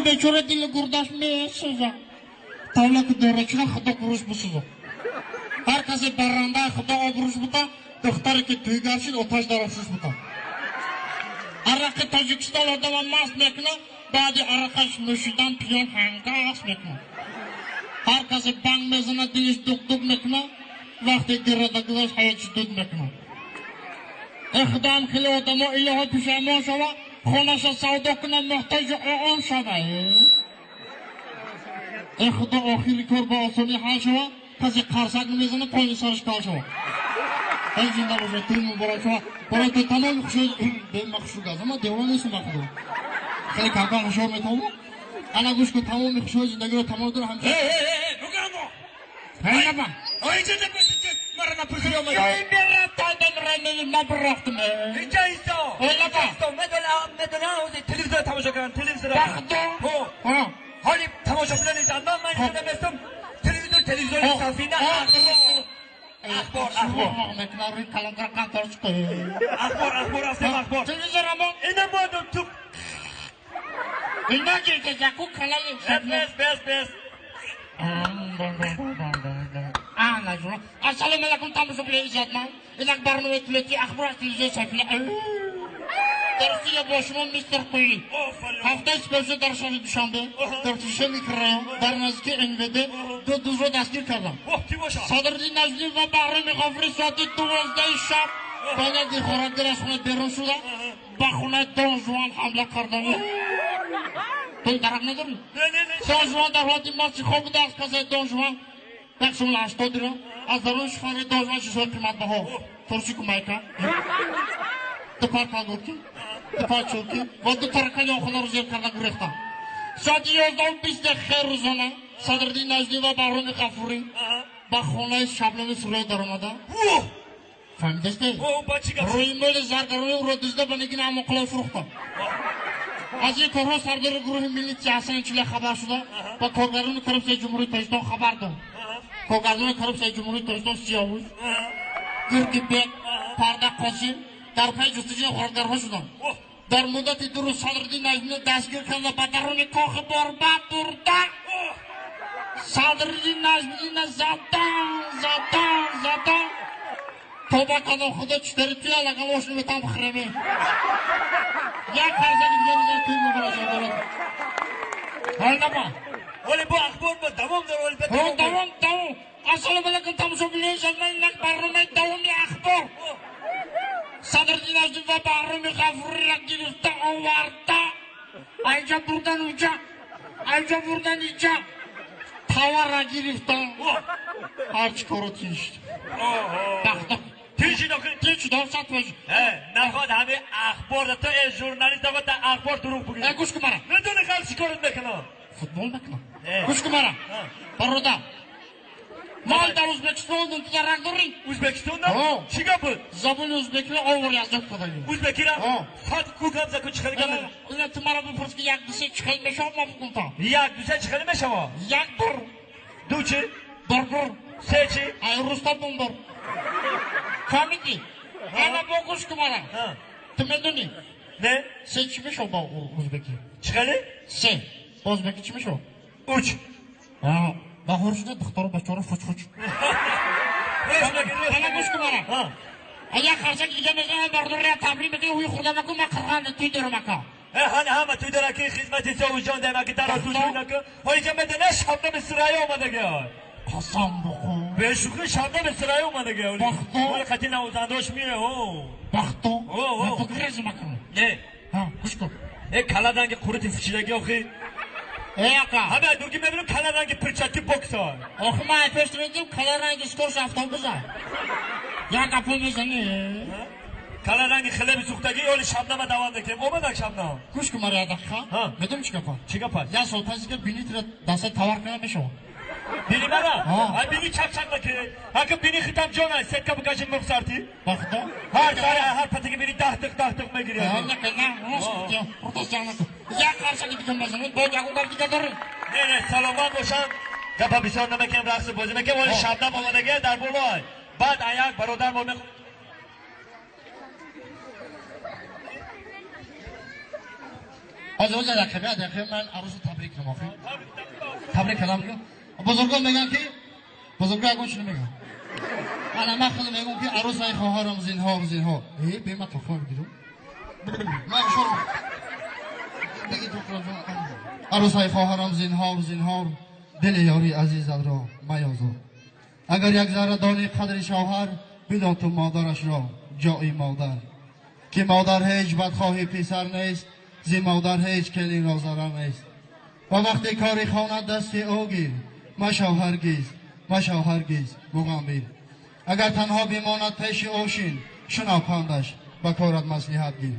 بیچاره دیل گردش میسوزه تاولا که دورچه خدا قروش بسوزه هر کسی برنده خدا آبروش بوده دختری که تویگر شد آتش در افروش بوده عرق تاجیکستان آدم مست میکنه بعد عرقش نوشیدن پیان هنگاس میکنه هر کسی بنگ میزنه دلش دک دک میکنه وقتی گردگیش حیاتش دود میکنه ای خدا هم خیلی آدم ها ایه پیشمان شوه خونش سودا کنه محتاج آن شوه ای خدا آخری کار با آسانی حل شوه کسی قرصک میزنه پایین سرش کار شوه ای زنده باشه تیم مبارک شوه برای تو تمام خوشی به مخشوق از اما دیوان نیست مخدو خیلی کمکان خوشی میتونم انا گوش که تمام خوشی زندگی رو تمام داره همچه نگرمو هی نبا اینجا نبسید مرا نپرسی آمده این بیره تایدن رنه نبرختم اینجا ایستا میدونم تلویزیون تماشا کردن تلویزیون بخدو حالی تماشا بودن نیست من اینجا نمیستم تلویزیون صافینه اخبار مکناری کلندر کانتور شده اخبار اخبار تلویزیون اما اینه ما تو اینا که جاکو کلالی بس نجوم السلام علیکم تماشا بیایید من اینک برنامه تلویزیون اخبار تلویزیون صافینه درستی باشمان میستر کویلی هفته اسپیشل در شهر دوشنبه در تیشه میکرم در نزدیک انوده دو دوست رو دستگیر کردم صدرالدین نجمی و بهرام غفوری ساعت 12 شب بعد از خوراکگر از خونه بیرون شدن به خونه دون جوان حمله کردن تو درک نداری؟ دون جوان در حالت ماستی خواب بوده از کسی دون جوان یک شمال 80 را از دروش خانه دون جوان شیشه قیمت بها ترسی کمایکا دو پار کالگورکی دو پار چوکی و دو ترکانی آخونه رو زیر کرده گریختم ساعت 11:20 خیر روزانه صدرالدین نجمی و بهرام غفوری به خونه شبنم سوریه در آمده فهمیدسته؟ روی مول زرگرانی او را دزده به نگین اماقلای فروختم از این کارها سردار گروه ملی حسن چلی خبر شده و کارگران کرپسای جمهوری تاجیکستان خبر داد کارگران کرپسای جمهوری تاجیکستان سیاوش گرگی بیگ پرده قاسم در پی جستجوی کارگرها شدند در مدت 2 روز صدرالدین نجمی دستگیر کرده به درون کاخ باربه بردن صدرالدین نجمی زدن توبه کردم خدا چطوری توی لگم آشنو بتم بخرمه یک فرزنی دیگه میزن توی مبارزه برد حال نبا ولی با اخبار با دوام داره ولی به دوام السلام علیکم تماشا بینید شد من یک برنامه دوامی اخبار صدرالدین نجمی و بهرام غفوری را گرفته آورده اینجا بردن اونجا اینجا بردن اینجا تاور را گرفتن هرچی کارو تیشت تیشی دار سات باشی نخواد همه اخبار تو ای ژورنالیست نخواد در اخبار دروغ بگید گوش کن مرا ندونه خیلی چی کارت میکنم فوتبال میکنم گوش کن مرا برادر مال در ازبکستان دون که رنگ داری ازبکستان نه؟ چی گفت؟ زبان ازبکی رو آوری از دست کدایی ازبکی را؟ خواهد کوکم زکو چی خیلی گمه؟ اینا تو مرا بپرس که یک دوسه چی خیلی میشه ما بکنم یک دوسه چی خیلی میشه ما؟ یک بر دو چی؟ برگر سه چی؟ ای روستا بمبر فهمیدی؟ انا با گوش کن مرا تو میدونی؟ نه؟ سه چی میشه با ازبکی؟ چی خیلی؟ سه با ازبکی چی میشه؟ اوچ با هرشده دختر بچه رو فوچ انا گوش کن مرا اگه خرچک دیگه میزنه بردور را تبریم بگه اوی خدا مکن ما خرخانده توی درو مکا هنه همه توی درکی خدمتی ساوی جان دیمه که در آتوش نکن هایی که میدنه شبنم سرای آمده گه قسم بخون به شوخی شبنم سرای آمده گه ولی خطی نوزنداش میره بختو تو گریز مکن نه گوش کن ای کلا دنگ قروتی فشیدگی آخی ای اقا همه دورگی میبینم کلا دنگ پرچکی بکس های آخه ما پیشت میدیم کلا رنگ سکوش افتان بزن یا کپو میزنی کلا رنگ خیلی بسوختگی اولی شبنم دوام دکیم اومدن شبنم گوش کن مرا دقیقا میدونم چی کپا چی کپا؟ یا سال پسی که بینی تو دسته تاور کنه میشو بینی مرا؟ ای بینی چک نکنه اگه بینی خیتم جان های سکه بگشیم مبسارتی بخدا هر پتی که بینی دختق میگیری نه پروتست جان نکن یا خرچکی دیگه بزنید با جاگو گفت دیگه داریم نه سلامت باشم گپا بسیار نمیکنم رقص بازی میکنم ولی شبنم آمدگه در بولای بعد ایک برادر ما حاضر دقیقه من عروس تبریک نمافی تبریک کلام میگم بزرگان میگن که بزرگان اگه چی نمیگن من خیلی میگم که عروس های خواهرم زینهار به من تلفن بگیرم من شروع بگی عروس های خواهرم زینهار دل یاری عزیزت را میازار اگر یک ذره دانی قدر شوهر بدان تو مادرش را جای مادر که مادر هیچ بدخواهی پسر نیست زی مادر هیچ کلی را ضرر نیست و وقتی کاری خانه دست او گیر مشو هرگز مغمبیر اگر تنها بماند پیش اوشین شناکاندش و کارت مصلحت گیر